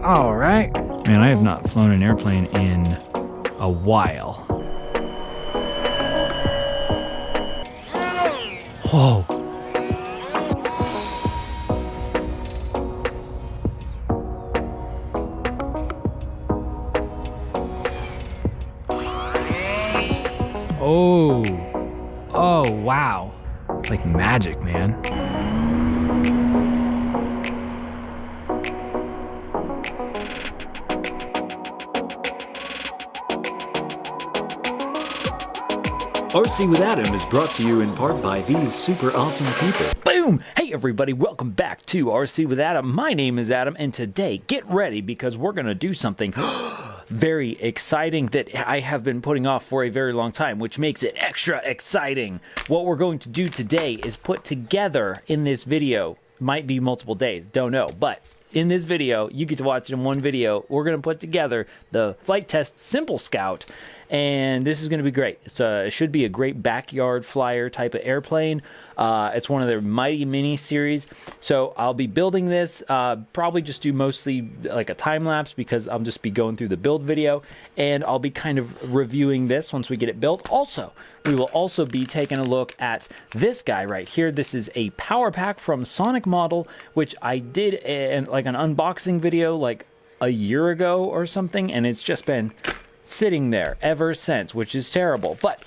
All right. Man, I have not flown an airplane in a while. Whoa. Oh. Oh, wow. It's like magic, man. RC with Adam is brought to you in part by these super awesome people. Boom! Hey everybody, welcome back to RC with Adam. My name is Adam, and today, get ready because we're going to do something very exciting that I have been putting off for a very long time, which makes it extra exciting. What we're going to do today is put together in this video, might be multiple days, don't know, but in this video, you get to watch it in one video. We're going to put together the FliteTest Simple Scout, and this is going to be great. It should be a great backyard flyer type of airplane. It's one of their Mighty Mini series. So I'll be building this, probably just do mostly like a time lapse because I'll just be going through the build video, and I'll be kind of reviewing this once we get it built. Also, we will also be taking a look at this guy right here. This is a power pack from Sonic Modell, which I did like an unboxing video like a year ago or something, and it's just been sitting there ever since, which is terrible. But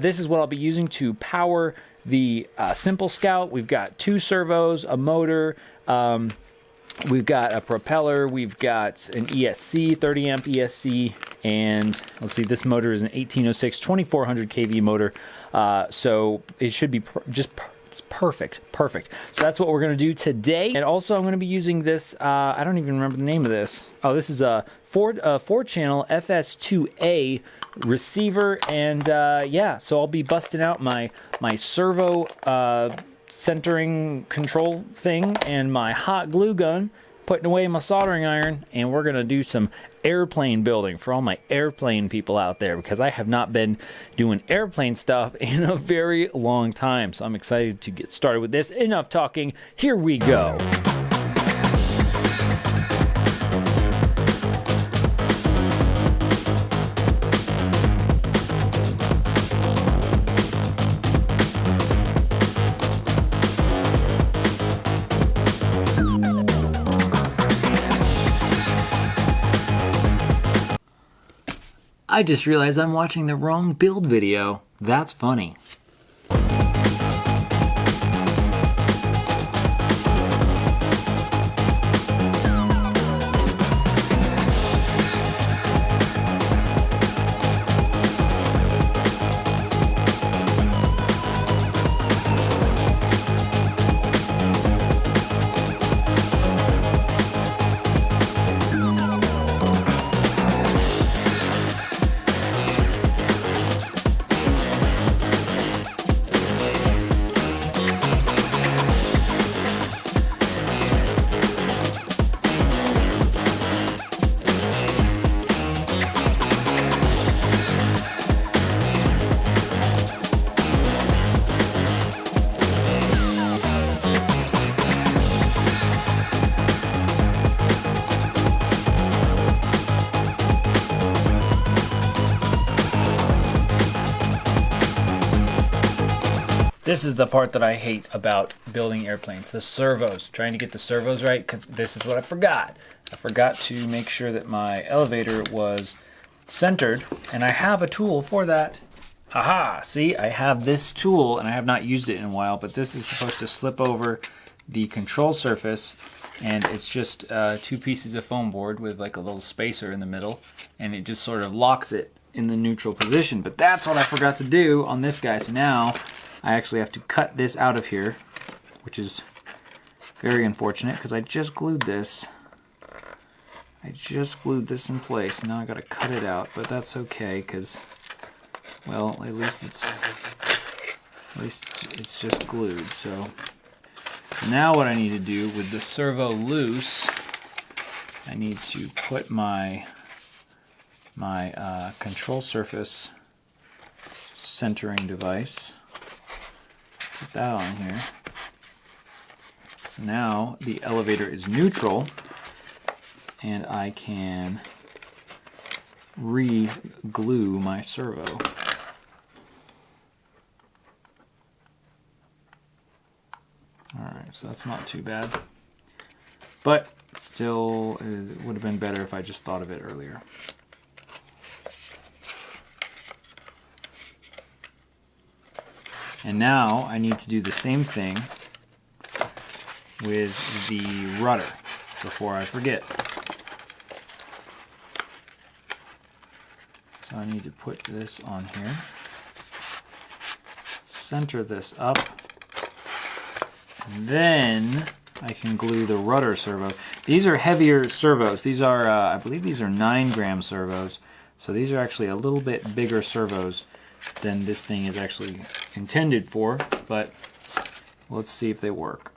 this is what I'll be using to power the Simple Scout. We've got 2 servos, a motor, we've got a propeller, we've got an ESC, 30 amp ESC, and let's see, this motor is an 1806 2400 kV motor, so it should be it's perfect. So that's what we're going to do today. And also I'm going to be using this, I don't even remember the name of this. Oh, this is a 4-channel FS2A receiver, and yeah, so I'll be busting out my servo centering control thing and my hot glue gun, putting away my soldering iron, and we're gonna do some airplane building for all my airplane people out there, because I have not been doing airplane stuff in a very long time. So I'm excited to get started with this. Enough talking, here we go. I just realized I'm watching the wrong build video. That's funny. This is the part that I hate about building airplanes, the servos, trying to get the servos right, because this is what I forgot. I forgot to make sure that my elevator was centered, and I have a tool for that. Haha, see, I have this tool, and I have not used it in a while, but this is supposed to slip over the control surface, and it's just 2 pieces of foam board with like a little spacer in the middle, and it just sort of locks it in the neutral position. But that's what I forgot to do on this guy, so now I actually have to cut this out of here, which is very unfortunate because I just glued this. I just glued this in place. Now I gotta cut it out, but that's okay because, well, at least it's just glued. So now what I need to do with the servo loose, I need to put my control surface centering device. Put that on here. So now the elevator is neutral, and I can re-glue my servo. Alright, so that's not too bad. But still, it would have been better if I just thought of it earlier. And now I need to do the same thing with the rudder before I forget. So I need to put this on here, center this up, and then I can glue the rudder servo. These are heavier servos. These are, I believe these are 9-gram servos. So these are actually a little bit bigger servos than this thing is actually intended for, but let's see if they work.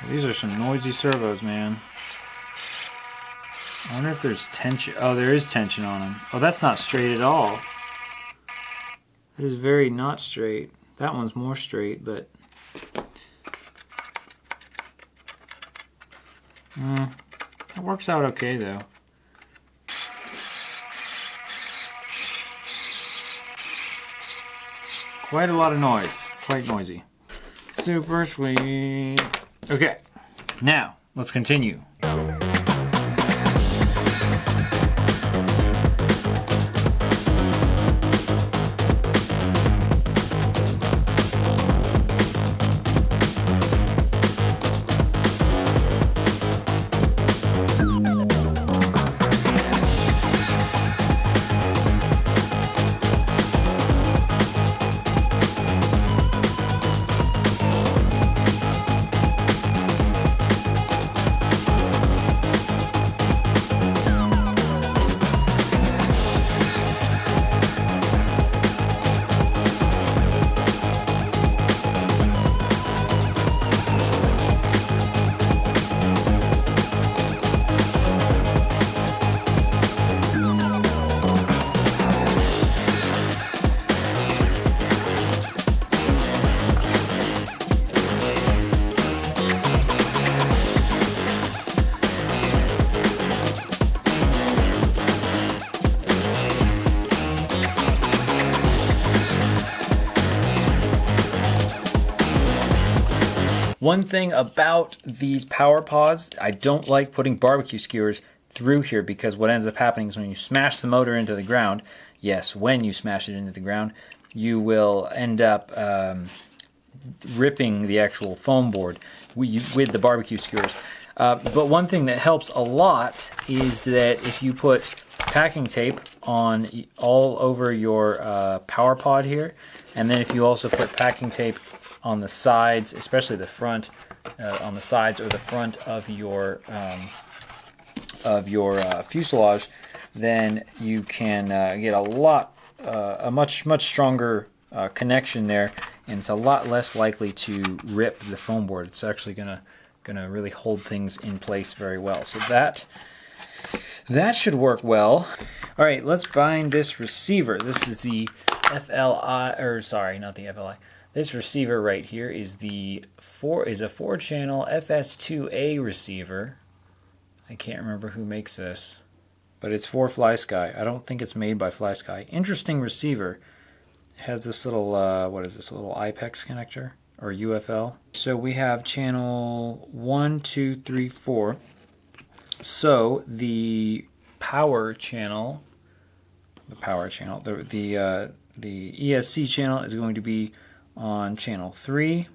These are some noisy servos, man. I wonder if there's tension. Oh, there is tension on them. Oh, that's not straight at all. That is very not straight. That one's more straight, but... it works out okay, though. Quite a lot of noise. Quite noisy. Super sweet. Okay, now let's continue. One thing about these power pods, I don't like putting barbecue skewers through here, because what ends up happening is when you smash the motor into the ground, yes, when you smash it into the ground, you will end up ripping the actual foam board with the barbecue skewers. But one thing that helps a lot is that if you put packing tape on all over your power pod here, and then if you also put packing tape on the sides, especially the front, on the sides or the front of your fuselage, then you can get a much stronger connection there, and it's a lot less likely to rip the foam board. It's actually gonna really hold things in place very well. So that should work well. All right, let's find this receiver. This is the FLI, or sorry, not the FLI. This receiver right here is a 4-channel FS2A receiver. I can't remember who makes this, but it's for FlySky. I don't think it's made by FlySky. Interesting receiver. It has this little, what is this, a little IPEX connector, or UFL. So we have channel 1, 2, 3, 4. So the power channel, the ESC channel is going to be on channel 3.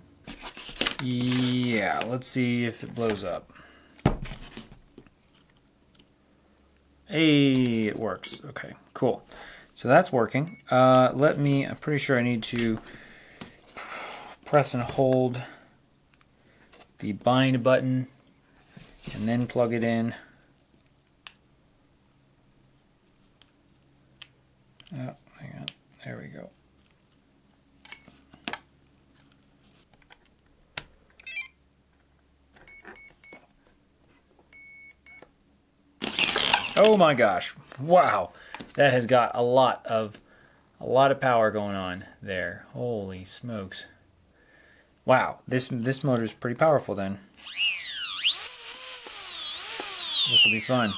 Yeah, let's see if it blows up. Hey, it works. Okay, cool. So that's working. I'm pretty sure I need to press and hold the bind button and then plug it in. Oh, hang on. There we go. Oh my gosh. Wow. That has got a lot of power going on there. Holy smokes. Wow. This motor is pretty powerful then. This will be fun.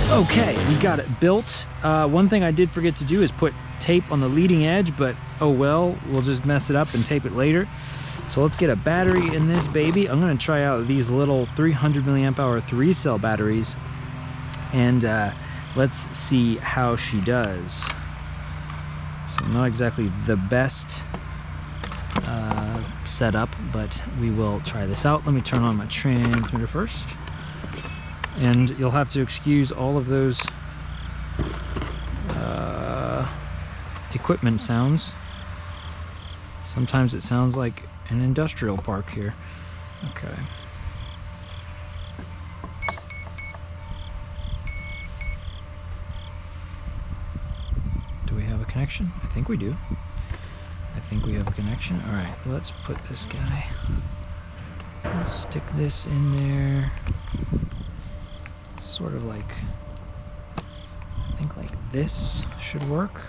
Okay, we got it built. One thing I did forget to do is put tape on the leading edge, but oh well, we'll just mess it up and tape it later. So let's get a battery in this baby. I'm gonna try out these little 300 milliamp hour 3-cell batteries, and let's see how she does. So not exactly the best setup, but we will try this out. Let me turn on my transmitter first. And you'll have to excuse all of those equipment sounds. Sometimes it sounds like an industrial park here. Okay. Do we have a connection? I think we do. I think we have a connection. All right, let's put this guy. Let's stick this in there. Sort of like, I think like this should work.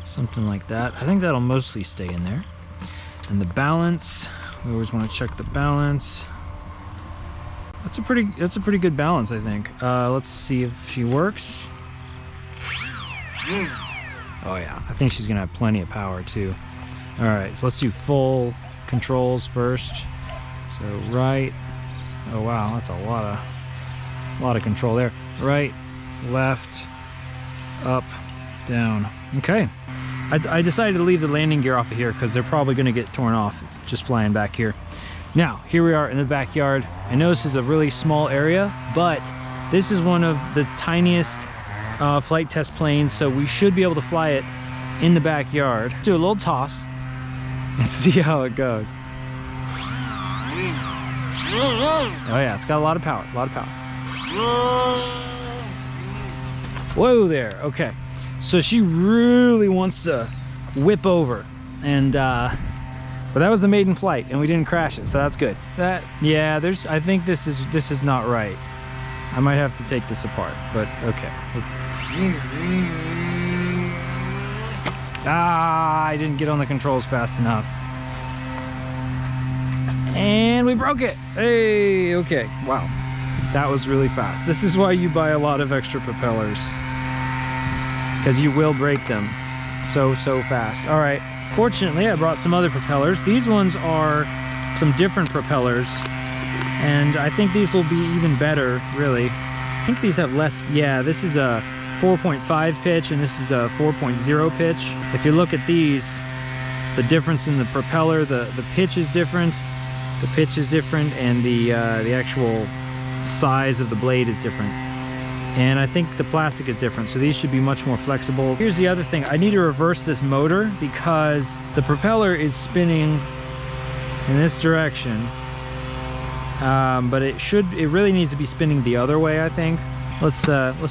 Something like that. I think that'll mostly stay in there. And the balance, we always want to check the balance. That's a pretty good balance, I think. Let's see if she works. Oh yeah, I think she's gonna have plenty of power too. All right, so let's do full controls first. So right, oh wow, that's a lot of control there. Right, left, up, down. Okay, I decided to leave the landing gear off of here because they're probably gonna get torn off just flying back here. Now, here we are in the backyard. I know this is a really small area, but this is one of the tiniest flight test planes, so we should be able to fly it in the backyard. Do a little toss and see how it goes. Oh yeah, it's got a lot of power, Whoa there, okay. So she really wants to whip over, and but that was the maiden flight, and we didn't crash it, so that's good. Yeah, I think this is not right. I might have to take this apart, but okay. I didn't get on the controls fast enough. And we broke it. Hey, okay, wow. That was really fast. This is why you buy a lot of extra propellers, because you will break them so fast. All right. Fortunately, I brought some other propellers. These ones are some different propellers, and I think these will be even better, really. I think these have less, yeah, this is a 4.5 pitch, and this is a 4.0 pitch. If you look at these, the difference in the propeller, the pitch is different, and the actual size of the blade is different. And I think the plastic is different, so these should be much more flexible. Here's the other thing. I need to reverse this motor because the propeller is spinning in this direction, but it really needs to be spinning the other way, I think. Let's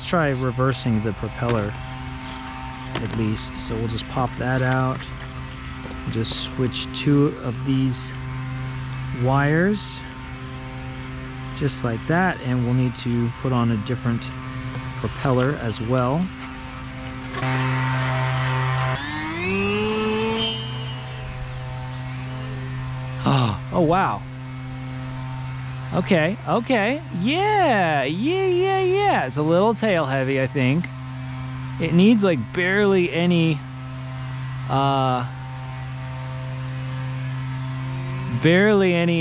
try reversing the propeller at least. So we'll just pop that out. Just switch 2 of these wires, just like that, and we'll need to put on a different propeller as well. Oh wow. Okay, yeah. It's a little tail heavy, I think. It needs like barely any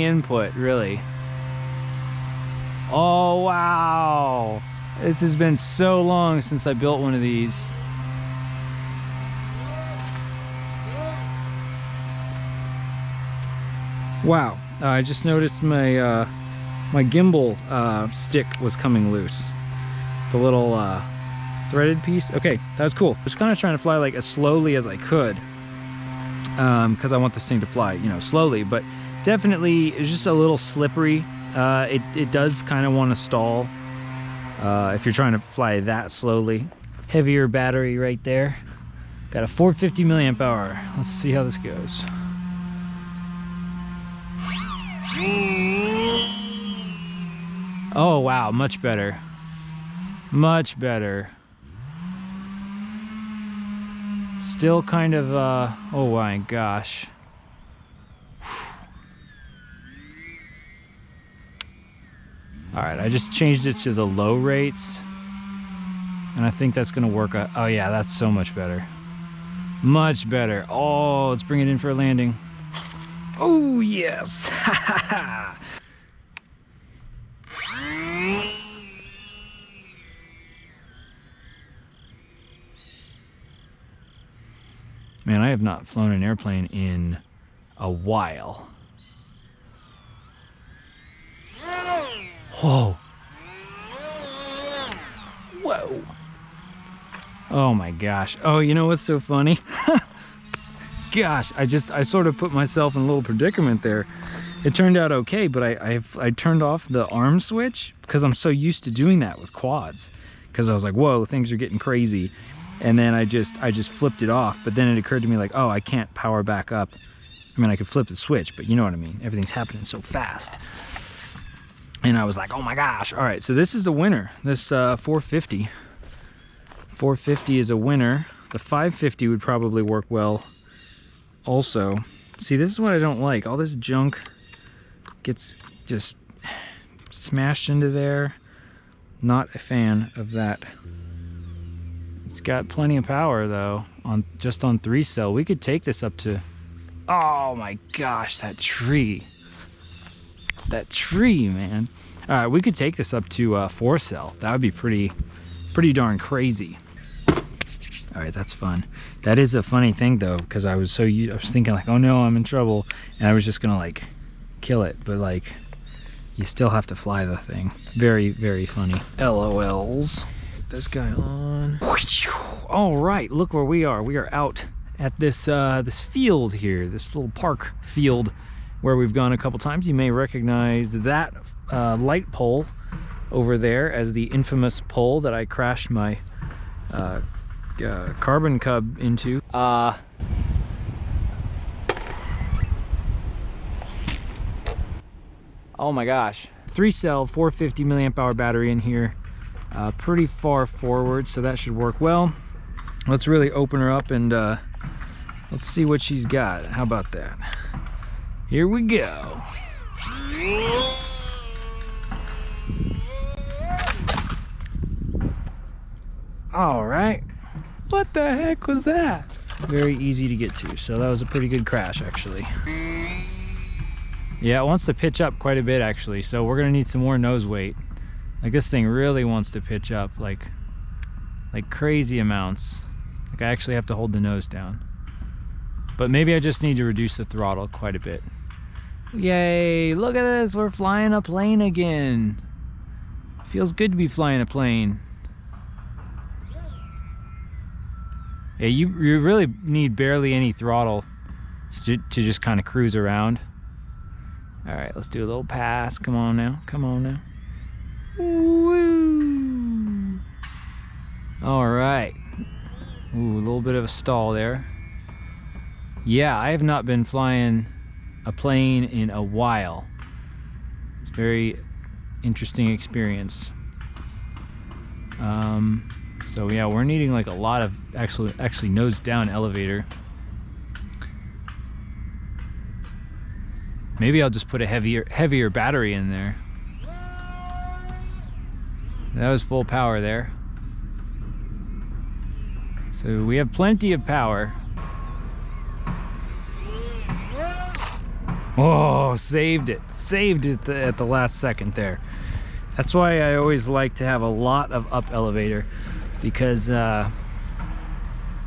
input, really. Oh wow. This has been so long since I built one of these. Wow, I just noticed my my gimbal stick was coming loose. The little threaded piece. Okay, that was cool. I was kind of trying to fly like as slowly as I could, because I want this thing to fly, you know, slowly. But definitely, it's just a little slippery. It does kind of want to stall if you're trying to fly that slowly. Heavier battery right there. Got a 450 milliamp hour. Let's see how this goes. Oh wow, much better. Much better. Still kind of, oh my gosh. Alright, I just changed it to the low rates. And I think that's gonna work. Oh yeah, that's so much better. Much better. Oh, let's bring it in for a landing. Oh yes! Man, I have not flown an airplane in a while. Whoa. Whoa. Oh my gosh. Oh, you know what's so funny? Gosh, I sort of put myself in a little predicament there. It turned out okay, but I turned off the arm switch because I'm so used to doing that with quads. Because I was like, whoa, things are getting crazy. And then I just flipped it off, but then it occurred to me like, oh, I can't power back up. I mean, I could flip the switch, but you know what I mean. Everything's happening so fast. And I was like, oh my gosh. All right, so this is a winner. This 450. 450 is a winner. The 550 would probably work well also. See, this is what I don't like. All this junk gets just smashed into there. Not a fan of that. It's got plenty of power though, just on 3-cell. We could take this up to, oh my gosh, that tree. That tree, man. All right, we could take this up to 4-cell. That would be pretty darn crazy. All right, that's fun. That is a funny thing though, because I was thinking like, oh no, I'm in trouble, and I was just gonna like kill it, but like you still have to fly the thing. Very, very funny. LOLs. This guy on. All right, look where we are. We are out at this this field here, this little park field where we've gone a couple times. You may recognize that light pole over there as the infamous pole that I crashed my carbon cub into. Oh my gosh. 3-cell, 450 milliamp hour battery in here. Pretty far forward, so that should work well. Let's really open her up and let's see what she's got. How about that? Here we go. All right. What the heck was that? Very easy to get to, so that was a pretty good crash actually. Yeah, it wants to pitch up quite a bit actually, so we're gonna need some more nose weight. Like this thing really wants to pitch up like crazy amounts. Like I actually have to hold the nose down. But maybe I just need to reduce the throttle quite a bit. Yay, look at this, we're flying a plane again. Feels good to be flying a plane. Yeah, you really need barely any throttle to just kind of cruise around. All right, let's do a little pass. Come on now, come on now. Woo! All right. Ooh, a little bit of a stall there. Yeah, I have not been flying a plane in a while. It's a very interesting experience. So yeah, we're needing like a lot of actually nose down elevator. Maybe I'll just put a heavier battery in there. That was full power there. So we have plenty of power. Oh, saved it at the last second there. That's why I always like to have a lot of up elevator, because I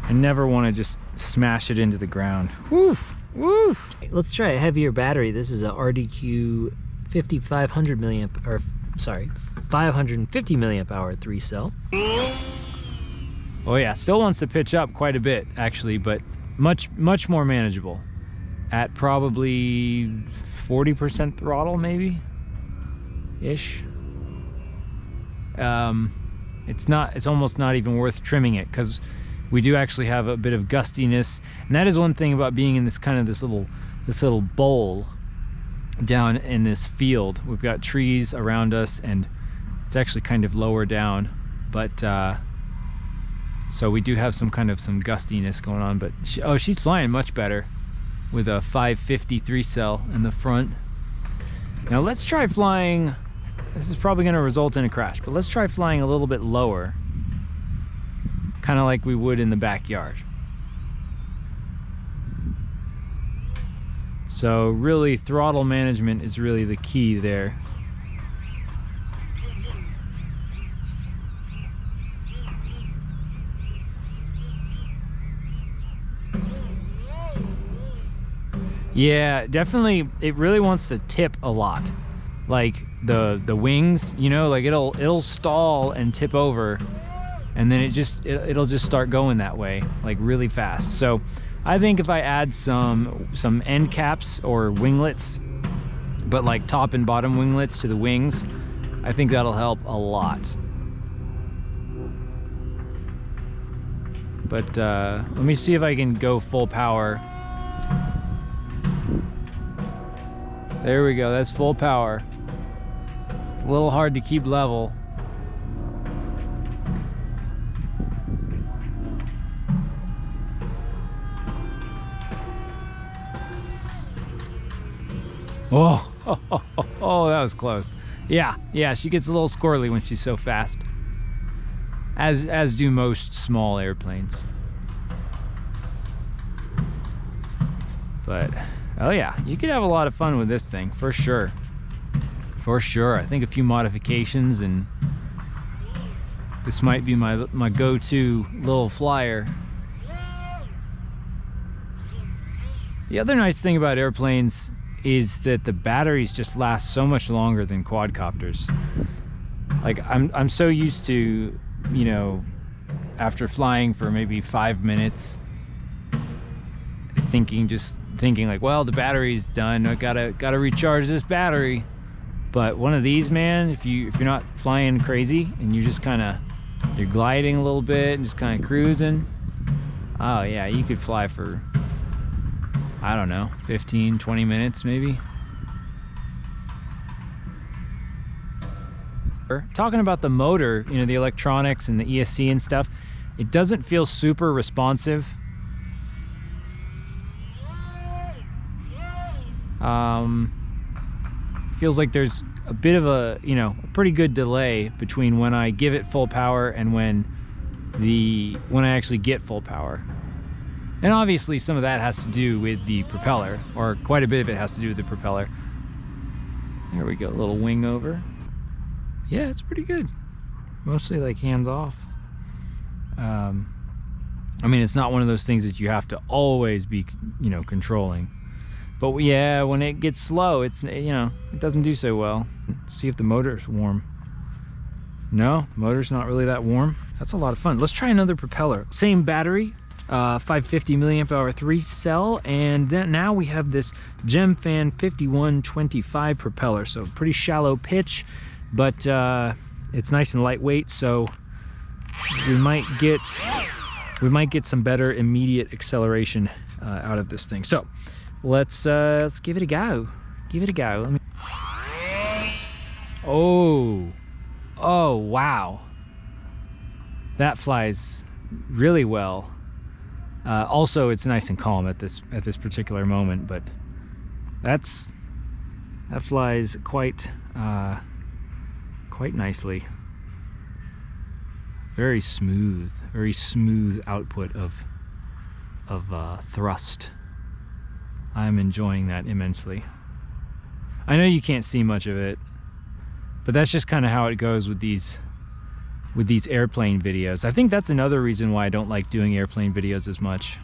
never want to just smash it into the ground. Woof, woof. Let's try a heavier battery. This is a RDQ 5500 milliamp, or sorry, 550 milliamp hour 3-cell. Oh yeah, still wants to pitch up quite a bit actually, but much more manageable at probably 40% throttle maybe ish. It's almost not even worth trimming it, because we do actually have a bit of gustiness, and that is one thing about being in this little bowl down in this field. We've got trees around us, and it's actually kind of lower down, but so we do have some gustiness going on. But she's flying much better with a 550 3-cell in the front. Now let's try flying. This is probably going to result in a crash, but let's try flying a little bit lower, kind of like we would in the backyard. So really, throttle management is really the key there. Yeah, definitely, it really wants to tip a lot. Like the wings, you know, like it'll stall and tip over, and then it'll just start going that way, like really fast. So I think if I add some end caps or winglets, but like top and bottom winglets to the wings, I think that'll help a lot. But let me see if I can go full power. There we go, that's full power. It's a little hard to keep level. Oh, that was close. Yeah, she gets a little squirrely when she's so fast. As do most small airplanes. But oh yeah, you could have a lot of fun with this thing, for sure. For sure. I think a few modifications and this might be my go-to little flyer. The other nice thing about airplanes is that the batteries just last so much longer than quadcopters. Like I'm so used to, you know, after flying for maybe 5 minutes, thinking like, well, the battery's done, I gotta recharge this battery. But one of these, man, if you're not flying crazy and you're just you're gliding a little bit and just kind of cruising, oh yeah, you could fly for, I don't know, 15-20 minutes maybe. Talking about the motor, you know, the electronics and the ESC and stuff, it doesn't feel super responsive. Feels like there's a bit of a, you know, a pretty good delay between when I give it full power and when I actually get full power. And obviously some of that has to do with the propeller, or quite a bit of it has to do with the propeller. There we go, a little wing over. Yeah, it's pretty good. Mostly like hands off. I mean, it's not one of those things that you have to always be, you know, controlling. But yeah, when it gets slow, it's, you know, it doesn't do so well. Let's see if the motor's warm. No, motor's not really that warm. That's a lot of fun. Let's try another propeller. Same battery, 550 milliamp hour 3-cell, and then now we have this Gemfan 5125 propeller. So pretty shallow pitch, but it's nice and lightweight. So we might get some better immediate acceleration out of this thing. So let's give it a go. Give it a go. Let me. Oh wow, that flies really well. Also, it's nice and calm at this particular moment, but that flies quite nicely. Very smooth output of thrust. I'm enjoying that immensely. I know you can't see much of it, But that's just kind of how it goes with these airplane videos. I think that's another reason why I don't like doing airplane videos as much.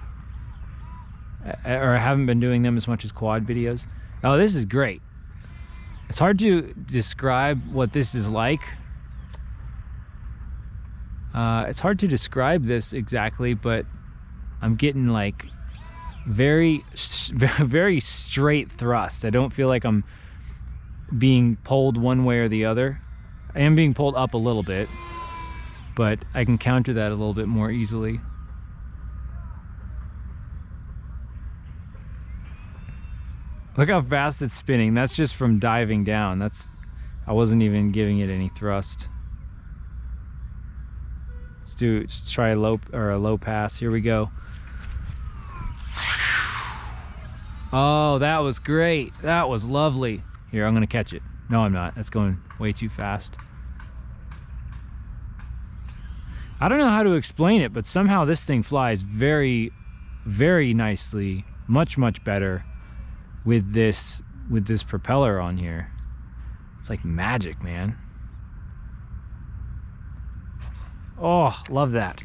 Or I haven't been doing them as much as quad videos. Oh, this is great. It's hard to describe what this is like. It's hard to describe this exactly, but I'm getting like very straight thrust. I don't feel like I'm being pulled one way or the other. I am being pulled up a little bit, but I can counter that a little bit more easily. Look how fast it's spinning. That's just from diving down. I wasn't even giving it any thrust. Let's try a low pass. Here we go. Oh, that was great. That was lovely. Here, I'm gonna catch it. No, I'm not. That's going way too fast. I don't know how to explain it, but somehow this thing flies very, very nicely. Much, much better with this propeller on here. It's like magic, man. Oh, love that.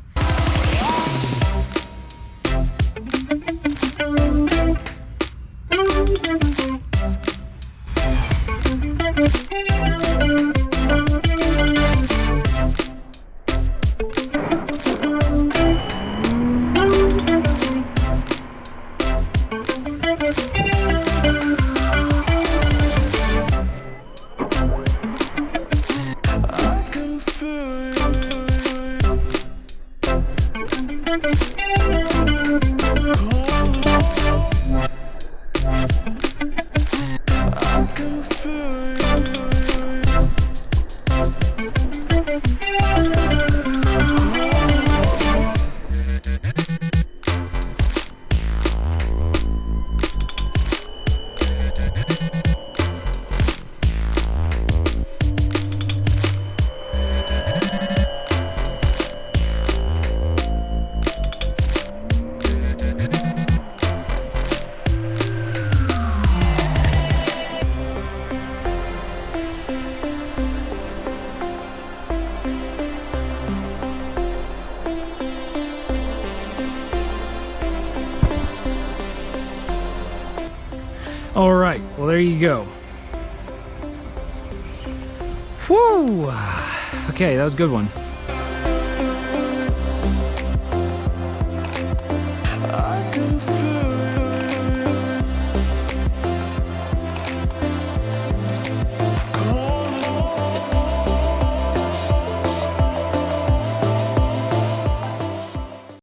All right, well, there you go. Whew. Okay, that was a good one.